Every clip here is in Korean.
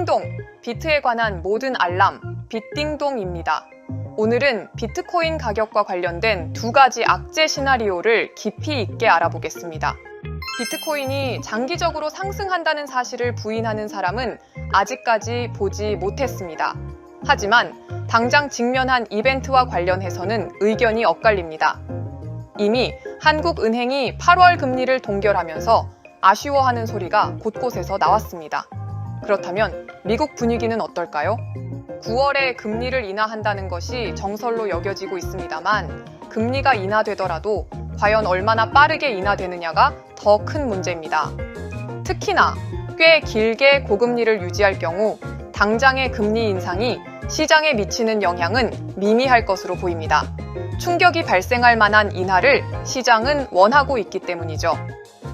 띵동! 비트에 관한 모든 알람, 빗띵동입니다. 오늘은 비트코인 가격과 관련된 두 가지 악재 시나리오를 깊이 있게 알아보겠습니다. 비트코인이 장기적으로 상승한다는 사실을 부인하는 사람은 아직까지 보지 못했습니다. 하지만 당장 직면한 이벤트와 관련해서는 의견이 엇갈립니다. 이미 한국은행이 8월 금리를 동결하면서 아쉬워하는 소리가 곳곳에서 나왔습니다. 그렇다면 미국 분위기는 어떨까요? 9월에 금리를 인하한다는 것이 정설로 여겨지고 있습니다만 금리가 인하되더라도 과연 얼마나 빠르게 인하되느냐가 더 큰 문제입니다. 특히나 꽤 길게 고금리를 유지할 경우 당장의 금리 인상이 시장에 미치는 영향은 미미할 것으로 보입니다. 충격이 발생할 만한 인하를 시장은 원하고 있기 때문이죠.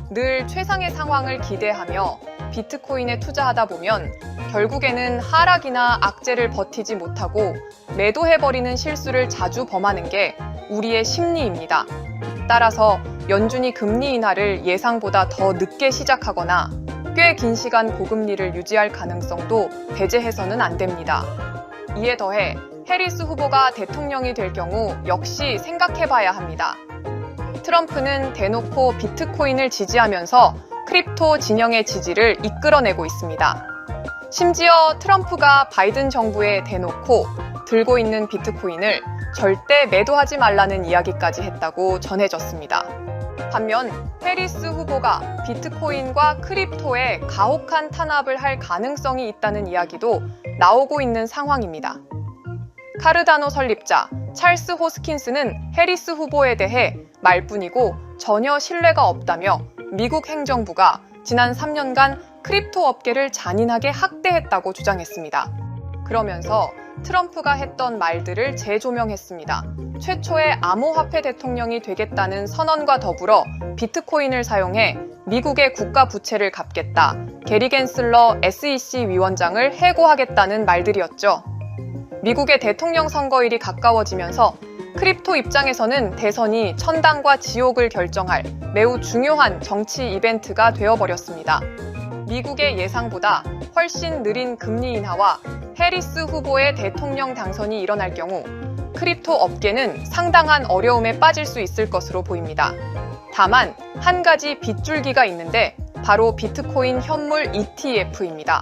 늘 최상의 상황을 기대하며 비트코인에 투자하다 보면 결국에는 하락이나 악재를 버티지 못하고 매도해버리는 실수를 자주 범하는 게 우리의 심리입니다. 따라서 연준이 금리 인하를 예상보다 더 늦게 시작하거나 꽤 긴 시간 고금리를 유지할 가능성도 배제해서는 안 됩니다. 이에 더해 해리스 후보가 대통령이 될 경우 역시 생각해봐야 합니다. 트럼프는 대놓고 비트코인을 지지하면서 크립토 진영의 지지를 이끌어내고 있습니다. 심지어 트럼프가 바이든 정부에 대놓고 들고 있는 비트코인을 절대 매도하지 말라는 이야기까지 했다고 전해졌습니다. 반면 해리스 후보가 비트코인과 크립토에 가혹한 탄압을 할 가능성이 있다는 이야기도 나오고 있는 상황입니다. 카르다노 설립자 찰스 호스킨스는 해리스 후보에 대해 말뿐이고 전혀 신뢰가 없다며 미국 행정부가 지난 3년간 크립토 업계를 잔인하게 학대했다고 주장했습니다. 그러면서 트럼프가 했던 말들을 재조명했습니다. 최초의 암호화폐 대통령이 되겠다는 선언과 더불어 비트코인을 사용해 미국의 국가 부채를 갚겠다. 게리 겐슬러 SEC 위원장을 해고하겠다는 말들이었죠. 미국의 대통령 선거일이 가까워지면서 크립토 입장에서는 대선이 천당과 지옥을 결정할 매우 중요한 정치 이벤트가 되어버렸습니다. 미국의 예상보다 훨씬 느린 금리 인하와 해리스 후보의 대통령 당선이 일어날 경우 크립토 업계는 상당한 어려움에 빠질 수 있을 것으로 보입니다. 다만 한 가지 빗줄기가 있는데 바로 비트코인 현물 ETF입니다.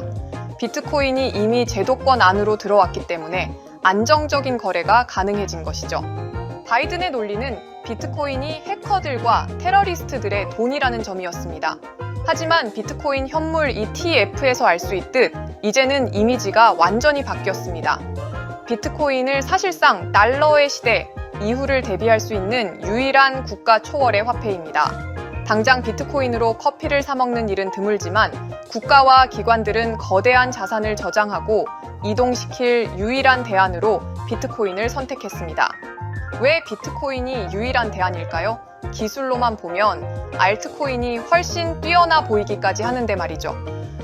비트코인이 이미 제도권 안으로 들어왔기 때문에 안정적인 거래가 가능해진 것이죠. 바이든의 논리는 비트코인이 해커들과 테러리스트들의 돈이라는 점이었습니다. 하지만 비트코인 현물 ETF에서 알 수 있듯 이제는 이미지가 완전히 바뀌었습니다. 비트코인을 사실상 달러의 시대 이후를 대비할 수 있는 유일한 국가 초월의 화폐입니다. 당장 비트코인으로 커피를 사 먹는 일은 드물지만 국가와 기관들은 거대한 자산을 저장하고 이동시킬 유일한 대안으로 비트코인을 선택했습니다. 왜 비트코인이 유일한 대안일까요? 기술로만 보면 알트코인이 훨씬 뛰어나 보이기까지 하는데 말이죠.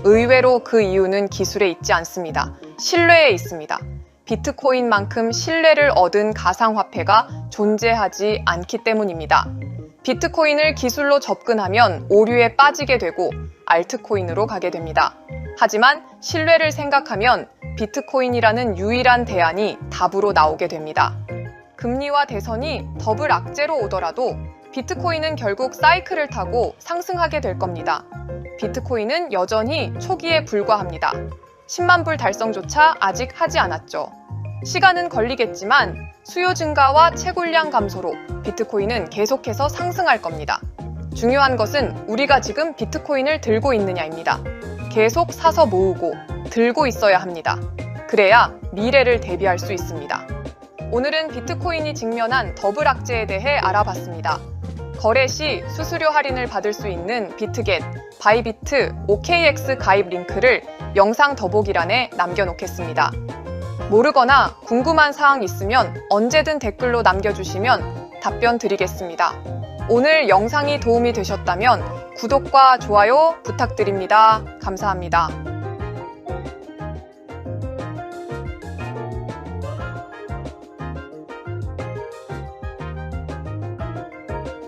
의외로 그 이유는 기술에 있지 않습니다. 신뢰에 있습니다. 비트코인만큼 신뢰를 얻은 가상화폐가 존재하지 않기 때문입니다. 비트코인을 기술로 접근하면 오류에 빠지게 되고 알트코인으로 가게 됩니다. 하지만 신뢰를 생각하면 비트코인이라는 유일한 대안이 답으로 나오게 됩니다. 금리와 대선이 더블 악재로 오더라도 비트코인은 결국 사이클을 타고 상승하게 될 겁니다. 비트코인은 여전히 초기에 불과합니다. 10만 불 달성조차 아직 하지 않았죠. 시간은 걸리겠지만 수요 증가와 채굴량 감소로 비트코인은 계속해서 상승할 겁니다. 중요한 것은 우리가 지금 비트코인을 들고 있느냐입니다. 계속 사서 모으고 들고 있어야 합니다. 그래야 미래를 대비할 수 있습니다. 오늘은 비트코인이 직면한 더블 악재에 대해 알아봤습니다. 거래 시 수수료 할인을 받을 수 있는 비트겟, 바이비트, OKX 가입 링크를 영상 더보기란에 남겨놓겠습니다. 모르거나 궁금한 사항 있으면 언제든 댓글로 남겨주시면 답변 드리겠습니다. 오늘 영상이 도움이 되셨다면 구독과 좋아요 부탁드립니다. 감사합니다.